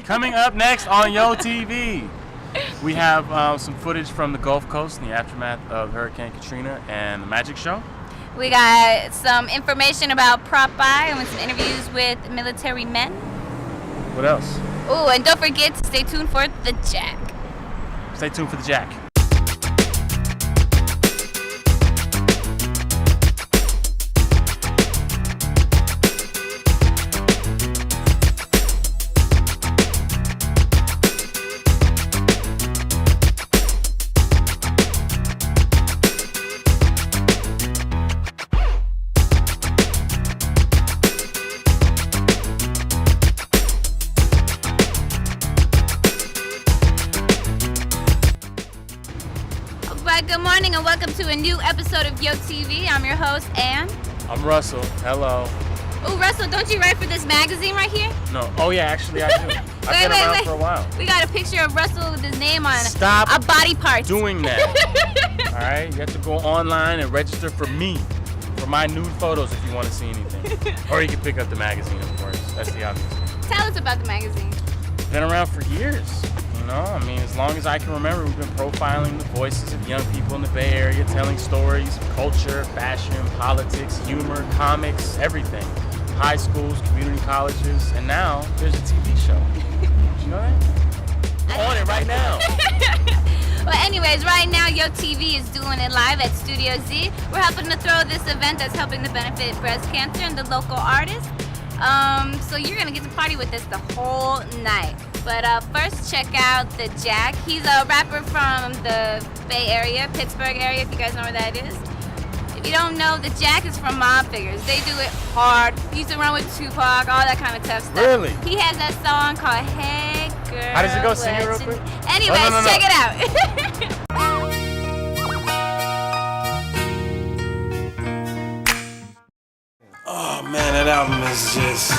Coming up next on YoTV, we have some footage from the Gulf Coast in the aftermath of Hurricane Katrina and the Magic Show. We got some information about Prop I and some interviews with military men. What else? Oh, and don't forget to stay tuned for the Jack. Stay tuned for the Jack. Good morning and welcome to a new episode of YoTV. I'm your host, Ann. I'm Russell. Hello. Oh, Russell, don't you write for this magazine right here? No. Oh, yeah, actually, I do. I've been around for a while. We got a picture of Russell with his name on Stop a body part. doing that. All right? You have to go online and register for me, for my nude photos if you want to see anything. Or you can pick up the magazine, of course. That's the obvious thing. Tell us about the magazine. It's been around for years. You know, I mean, as long as I can remember, we've been profiling the voices of young people in the Bay Area, telling stories of culture, fashion, politics, humor, comics, everything. High schools, community colleges, and now there's a TV show. Did you know that? I'm on it right now. Well, anyways, right now YoTV is doing it live at Studio Z. We're helping to throw this event that's helping to benefit breast cancer and the local artists. So you're gonna get to party with us the whole night. But first, check out the Jack. He's a rapper from the Bay Area, Pittsburgh area, if you guys know where that is. If you don't know, the Jack is from Mob Figures. They do it hard. He used to run with Tupac, all that kind of tough stuff. Really? He has that song called Hey Girl. How does it go? Sing it real quick. Anyways, no. check it out. Oh man, that album is just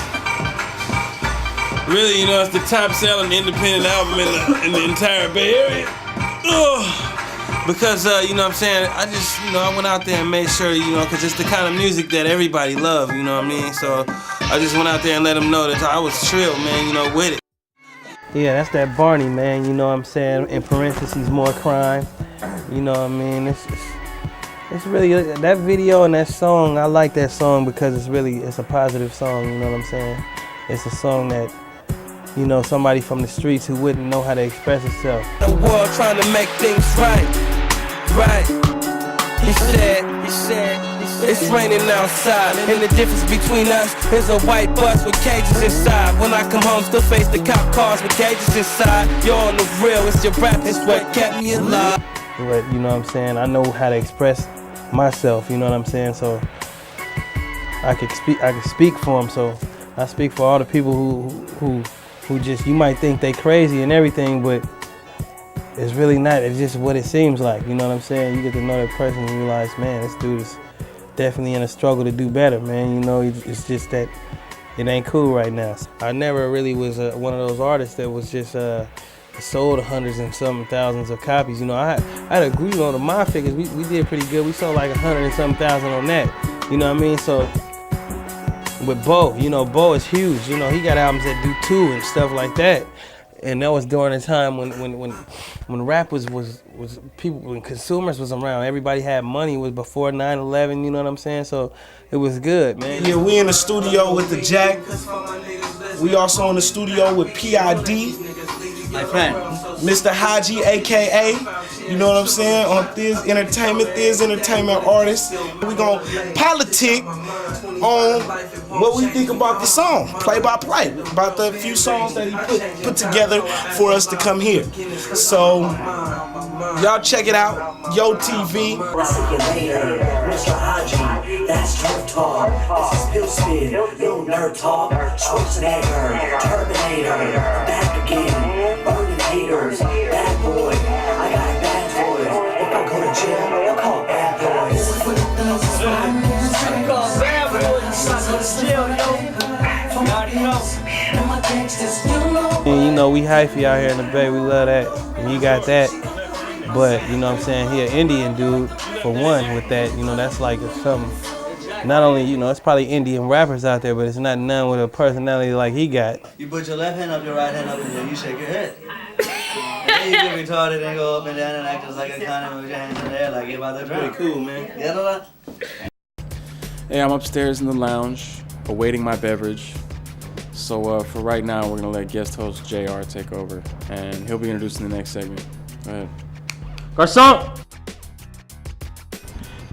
really, you know, it's the top selling independent album in the entire Bay Area. Because you know what I'm saying, I went out there and made sure, you know, because it's the kind of music that everybody loves, you know what I mean? So I just went out there and let them know that I was trill, man, you know, with it. Yeah, that's that Barney, man, you know what I'm saying? In parentheses, more crime. You know what I mean? It's really, that video and that song, I like that song because it's a positive song, you know what I'm saying? It's a song that, you know, somebody from the streets who wouldn't know how to express itself. The world trying to make things right. He said, it's raining outside, and the difference between us is a white bus with cages inside. When I come home, still face the cop cars with cages inside. You're on the real, it's your rap, it's what kept me alive. But, you know what I'm saying, I know how to express myself, you know what I'm saying, so I could speak for them, so I speak for all the people who just, you might think they crazy and everything, but it's really not. It's just what it seems like, you know what I'm saying? You get to know that person and realize, man, this dude is definitely in a struggle to do better, man. You know, it's just that it ain't cool right now. I never really was one of those artists that was just sold hundreds and some thousands of copies. You know, I had a group on the My Figures. We did pretty good. We sold like 100 and some thousand on that. You know what I mean? So with Bo, you know, Bo is huge. You know, he got albums that do 2 and stuff like that. And that was during a time when rap was people, when consumers was around. Everybody had money. It was before 9/11. You know what I'm saying? So it was good, man. Yeah, we in the studio with the Jack. We also in the studio with PID. My friend. Mr. Haji, aka, you know what I'm saying, on Thiz Entertainment artist. We gon' politic on what we think about the song, play by play, about the few songs that he put together for us to come here. So y'all check it out, YoTV. Mr. Haji, that's turf talk. This is Bill Spin, little nerd talk. Schwarzenegger, Terminator, back again, burning haters, bad boy. I got bad toys. If I go to jail, I'll call bad boys. I call bad boys. I go to jail, yo. You already know. And you know, we hyphy out here in the Bay. We love that. And you got that. But, you know what I'm saying, he an Indian dude, for one, with that, you know, that's like something not only, you know, it's probably Indian rappers out there, but it's not none with a personality like he got. You put your left hand up, your right hand up, and then you shake your head. And then you get retarded and go up and down and act just like a condom with your hands in the air like you're about to drown. Pretty cool, man. Yeah, Hey, I'm upstairs in the lounge, awaiting my beverage. So for right now, we're gonna let guest host JR take over, and he'll be introducing the next segment. Go ahead. Garçon!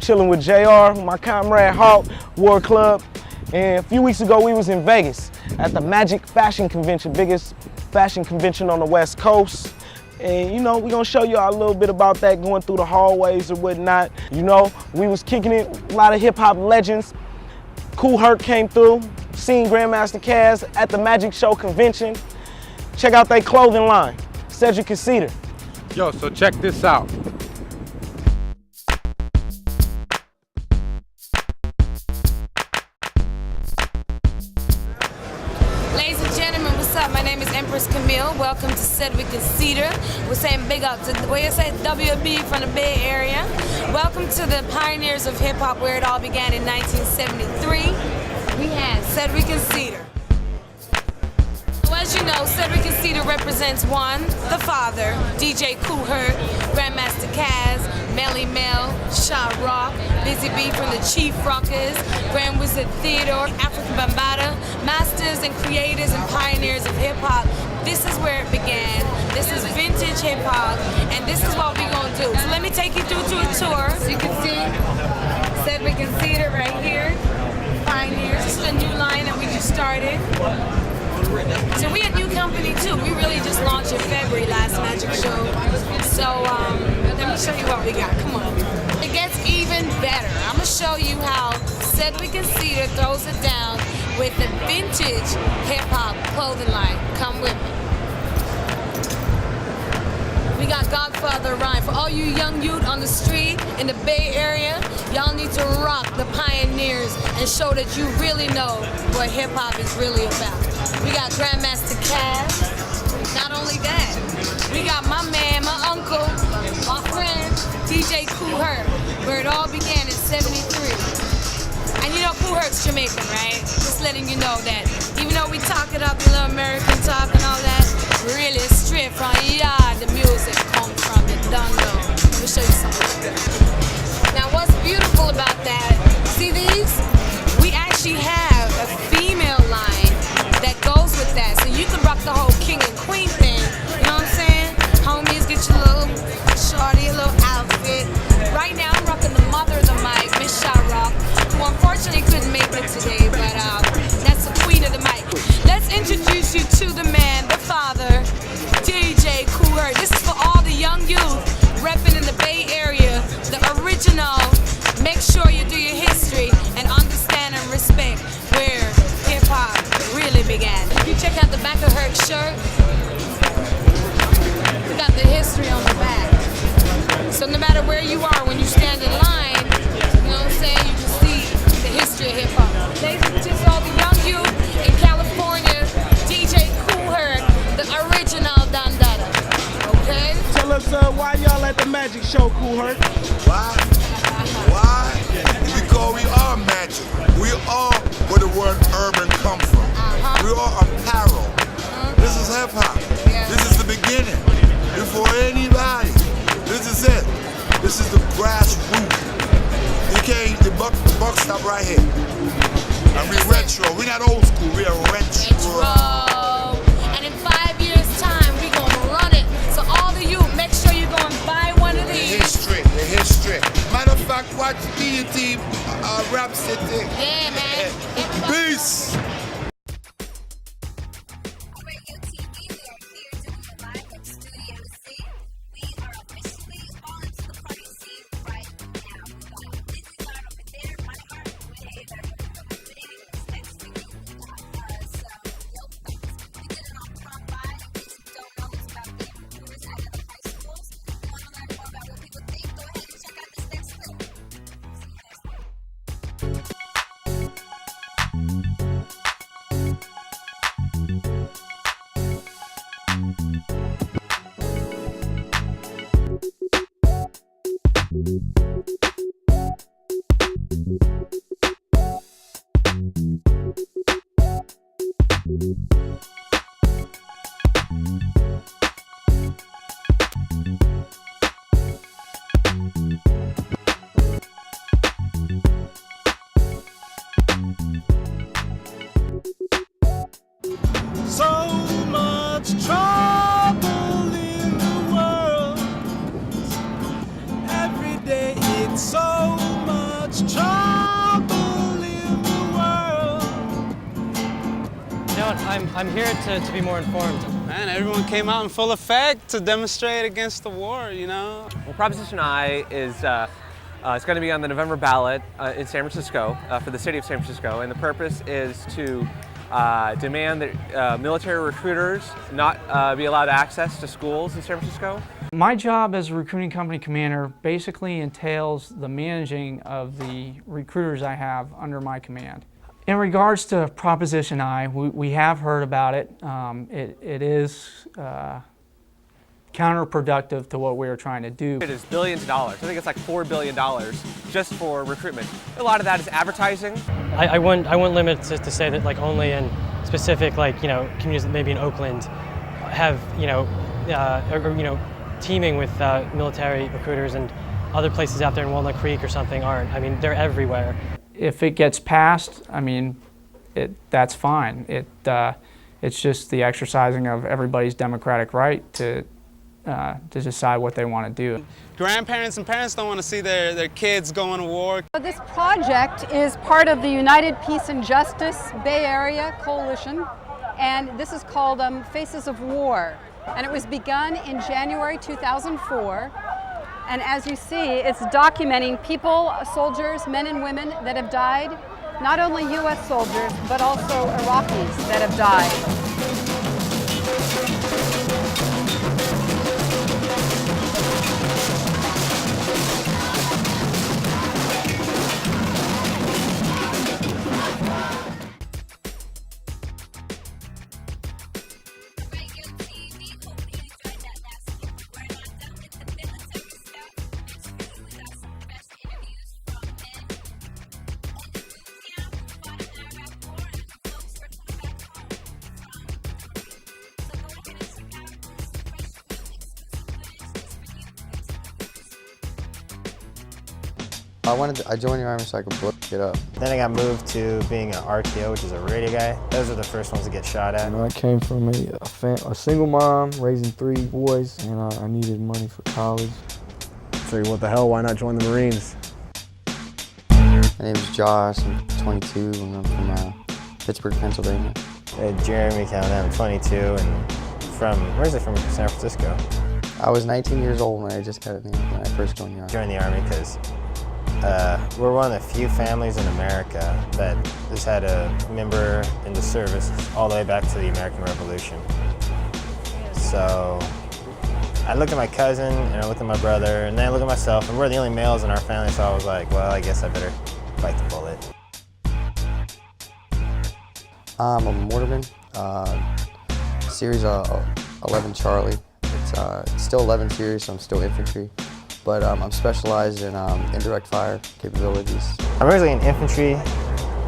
Chilling with JR, my comrade Hawk, War Club. And a few weeks ago, we was in Vegas at the Magic Fashion Convention, biggest fashion convention on the West Coast. And you know, we're gonna show y'all a little bit about that, going through the hallways or whatnot. You know, we was kicking it, a lot of hip hop legends. Kool Herc came through, seen Grandmaster Caz at the Magic Show convention. Check out their clothing line, Cedric and Cedar. Yo, so check this out. Ladies and gentlemen, what's up? My name is Empress Camille. Welcome to Cedric and Cedar. We're saying big up to WB from the Bay Area. Welcome to the pioneers of hip hop, where it all began in 1973. We have Cedric and Cedar. So as you know, Cedric and Cedar represents one, the father, DJ Kool Herc, Grandmaster Caz, Melly Mel, Sha Rock, Busy B from the Chief Rockers, Grand Wizard Theodore, African Bambaataa, masters and creators and pioneers of hip hop. This is where it began. This is vintage hip hop, and this is what we're gonna do. So let me take you through to a tour. So you can see Cedric and Cedar right here. Pioneers. This is a new line that we just started. So we a new company too. We really just launched in February, last Magic Show. So let me show you what we got. Come on. It gets even better. I'm gonna show you how Cedric and Cedar throws it down with the vintage hip hop clothing line. Come with me. We got Godfather Rhyme. For all you young youth on the street in the Bay Area, y'all need to rock the pioneers and show that you really know what hip hop is really about. We got Grandmaster Caz. Not only that, we got my man, my uncle, my friend, DJ Kool Herc, where it all began in 73. And you know Kool Herc's Jamaican, right? Just letting you know that even though we talk it up, a little American talk and all that, really straight from yard the music comes from, you don't know. Let me show you something. Now what's beautiful about that, see these? We actually have a female line that goes with that. So you can rock the whole king and queen thing, you know what I'm saying? Homies, get your little shorty, a little outfit. Right now I'm rocking the mother of the mic, Miss Sha Rock, who unfortunately couldn't make it today, but that's the queen of the mic. Let's introduce you to the man, the father, DJ Kool Herc. This is for all the young youth repping in the Bay Area, the original. Make sure you do your history and understand and respect where hip hop really began. If you check out the back of Herc's shirt, we got the history on the back. So no matter where you are, when you stand in line, you know what I'm saying, you can see the history of hip hop. Ladies and gentlemen, all the young youth in California, DJ Kool Herc, the original Dandada. Okay? Tell us why y'all at the Magic Show, Kool Herc. Why? Why? Because we are magic. We are where the word urban come from. We are apparel. This is hip hop. This is the beginning. Before anybody. This is it. This is the grassroots. You can't, the buck stop right here. And we retro. We're not old school. We are retro. And in 5 years' time, we gonna run it. So all of you, make sure you go and buy one of these. The history. Matter of fact, watch BET Rap City. Yeah, man. Peace. I'm here to be more informed. Man, everyone came out in full effect to demonstrate against the war, you know? Well, Proposition I is it's going to be on the November ballot in San Francisco for the city of San Francisco, and the purpose is to demand that military recruiters not be allowed access to schools in San Francisco. My job as a recruiting company commander basically entails the managing of the recruiters I have under my command. In regards to Proposition I, we have heard about it. It is counterproductive to what we're trying to do. It is billions of dollars. I think it's like $4 billion just for recruitment. A lot of that is advertising. I wouldn't limit it to say that like only in specific communities, maybe in Oakland, have teaming with military recruiters, and other places out there in Walnut Creek or something aren't. I mean, they're everywhere. If it gets passed, I mean, that's fine. It's just the exercising of everybody's democratic right to decide what they want to do. Grandparents and parents don't want to see their kids going to war. This project is part of the United Peace and Justice Bay Area Coalition, and this is called Faces of War. And it was begun in January 2004. And as you see, it's documenting people, soldiers, men and women that have died, not only U.S. soldiers, but also Iraqis that have died. I joined the Army so I could book it up. Then I got moved to being an RTO, which is a radio guy. Those are the first ones to get shot at. I came from a single mom, raising 3 boys, and I needed money for college. So what the hell, why not join the Marines? My name is Josh, I'm 22, and I'm from Pittsburgh, Pennsylvania. Jeremy County, I'm 22, and where's it from, San Francisco? I was 19 years old when I just got it when I first joined the Army. Joined the Army because we're one of the few families in America that has had a member in the service all the way back to the American Revolution. So I look at my cousin and I look at my brother and then I look at myself, and we're the only males in our family, so I was like, well, I guess I better bite the bullet. I'm a mortarman, series 11 Charlie. It's still 11 series, so I'm still infantry. But I'm specialized in indirect fire capabilities. I'm originally in infantry,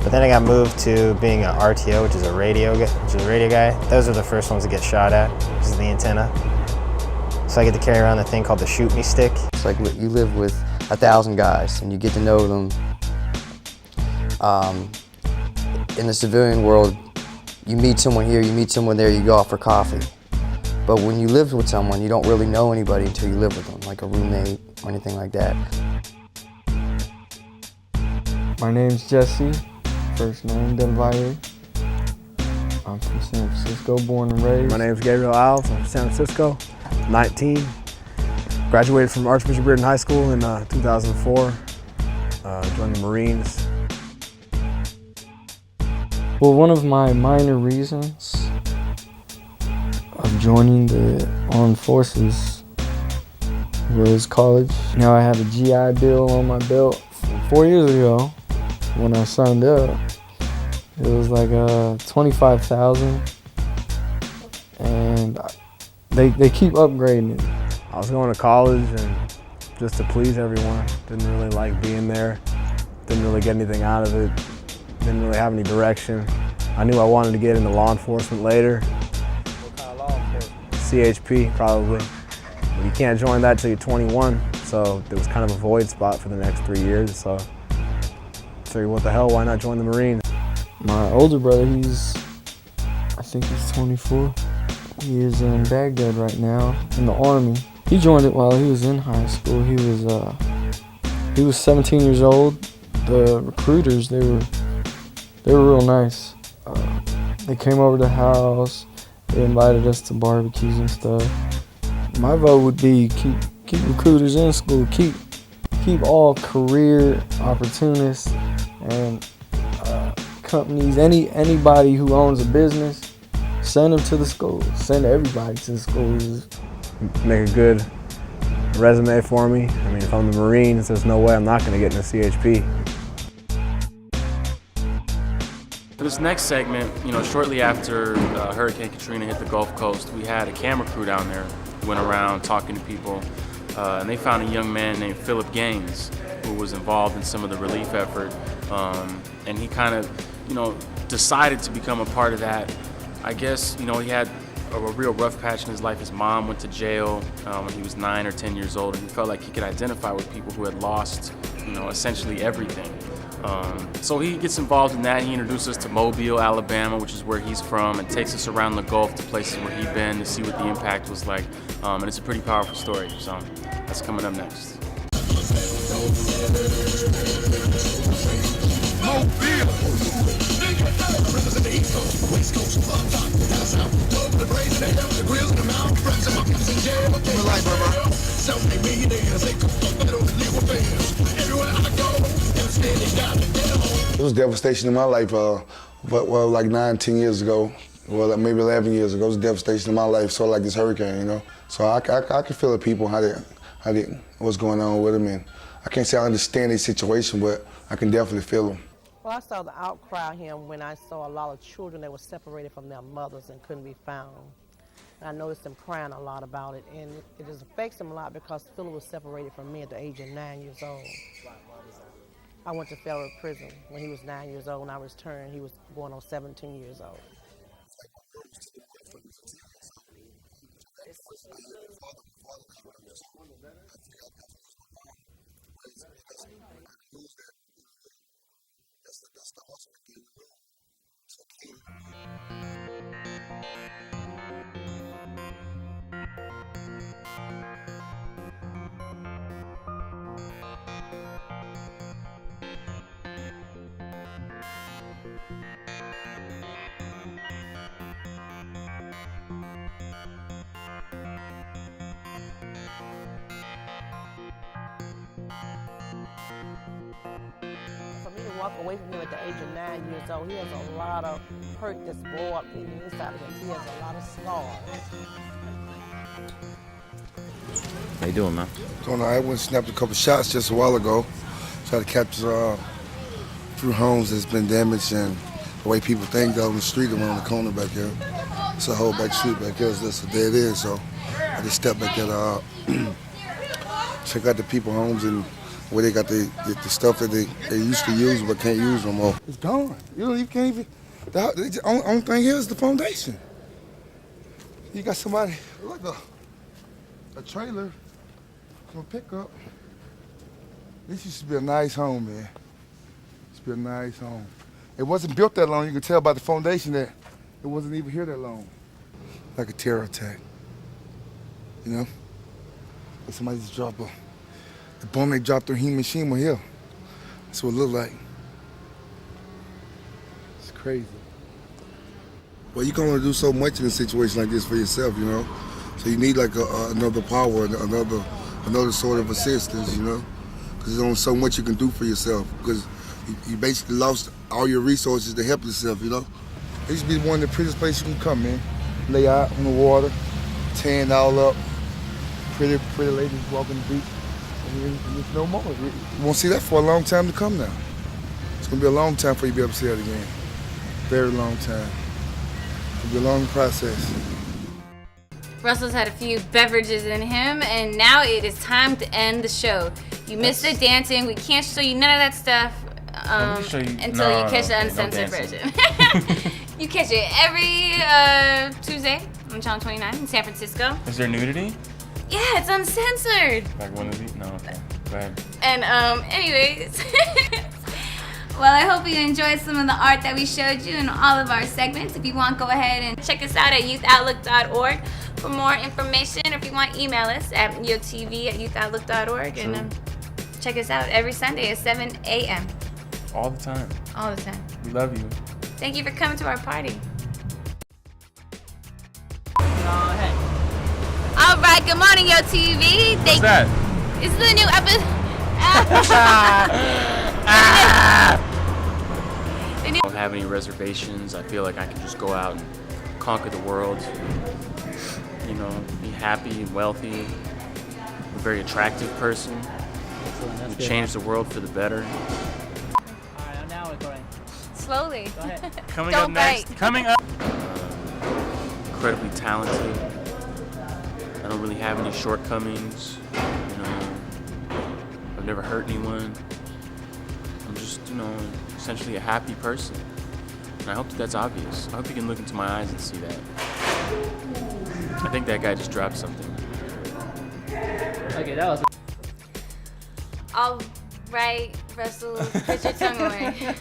but then I got moved to being an RTO, which is a radio guy. Those are the first ones to get shot at, which is the antenna. So I get to carry around the thing called the shoot me stick. It's like you live with 1,000 guys and you get to know them. In the civilian world, you meet someone here, you meet someone there, you go out for coffee. But when you live with someone, you don't really know anybody until you live with them, like a roommate or anything like that. My name's Jesse, first name Denvire. I'm from San Francisco, born and raised. My name's Gabriel Alves, I'm from San Francisco, 19. Graduated from Archbishop Bearden High School in 2004. Joined the Marines. Well, one of my minor reasons of joining the armed forces was college. Now I have a GI Bill on my belt. 4 years ago, when I signed up, it was like $25,000, and they keep upgrading it. I was going to college and just to please everyone. Didn't really like being there. Didn't really get anything out of it. Didn't really have any direction. I knew I wanted to get into law enforcement later. What kind of law enforcement? CHP, probably. But you can't join that till you're 21, so there was kind of a void spot for the next 3 years, so I figured, what the hell, why not join the Marines? My older brother, I think he's 24. He is in Baghdad right now, in the Army. He joined it while he was in high school. He was 17 years old. The recruiters, they were real nice. They came over to the house. They invited us to barbecues and stuff. My vote would be keep recruiters in school. Keep all career opportunists and companies. Anybody who owns a business, send them to the schools. Send everybody to the schools. Make a good resume for me. I mean, if I'm the Marines, there's no way I'm not going to get in the CHP. For this next segment, shortly after Hurricane Katrina hit the Gulf Coast, we had a camera crew down there who went around talking to people, and they found a young man named Philip Gaines who was involved in some of the relief effort, and he kind of, decided to become a part of that. I guess, he had a real rough patch in his life. His mom went to jail when he was 9 or 10 years old, and he felt like he could identify with people who had lost, essentially everything. So he gets involved in that. He introduces us to Mobile, Alabama, which is where he's from, and takes us around the Gulf to places where he'd been to see what the impact was like. And it's a pretty powerful story, so that's coming up next. It was devastation in my life, like 9, 10 years ago, well, maybe 11 years ago. It was devastation in my life, sort of like this hurricane, So I can feel the people, what's going on with them, and I can't say I understand their situation, but I can definitely feel them. Well, I saw the outcry here when I saw a lot of children that were separated from their mothers and couldn't be found. And I noticed them crying a lot about it, and it just affects them a lot because Philip was separated from me at the age of 9 years old. I went to federal prison when he was 9 years old. When I returned, he was going on 17 years old. For me to walk away from him at the age of 9 years old, he has a lot of hurt that's boiled in the inside of him. He has a lot of scars. How you doing, man? Doing all right. I went and snapped a couple shots just a while ago. Tried to capture a few homes that's been damaged and the way people think on the street around the corner back here. It's a whole back street back here. That's a dead end, so I just stepped back there to check out the people homes and where they got the stuff that they used to use but can't use no more. It's gone. You can't even. The only thing here is the foundation. You got somebody like a trailer from a pickup. This used to be a nice home, man. Used to be a nice home. It wasn't built that long. You can tell by the foundation that it wasn't even here that long. Like a terror attack, But somebody just dropped the bomb they dropped on Hiroshima here. That's what it looked like. It's crazy. Well, you can only do so much in a situation like this for yourself, So you need like another power, another sort of assistance, Because there's only so much you can do for yourself. Because you basically lost all your resources to help yourself, It used to be one of the prettiest places you can come, man. Lay out on the water, tan all up, pretty ladies walking the beach. And it's no more. You won't see that for a long time to come now. It's gonna be a long time before you be able to see that again. Very long time. It'll be a long process. Russell's had a few beverages in him, and now it is time to end the show. You missed the dancing. We can't show you none of that stuff until you catch the uncensored version. You catch it every Tuesday on Channel 29 in San Francisco. Is there nudity? Yeah, it's uncensored. Like one of these? No, okay. Go ahead. And anyways, well, I hope you enjoyed some of the art that we showed you in all of our segments. If you want, go ahead and check us out at youthoutlook.org for more information. Or if you want, email us at yotv@youthoutlook.org and check us out every Sunday at 7 a.m. All the time. All the time. We love you. Thank you for coming to our party. All right, good morning, YoTV. What's that? This is the new episode. I don't have any reservations. I feel like I can just go out and conquer the world. You know, be happy and wealthy. A very attractive person. Would change the world for the better. Alright, now we're going. Slowly. Go ahead. Coming up next. Coming up. Incredibly talented. I don't really have any shortcomings. You know, I've never hurt anyone. I'm just, you know, essentially a happy person. And I hope that that's obvious. I hope you can look into my eyes and see that. I think that guy just dropped something. Okay, that was. All right, Russell, put your tongue away.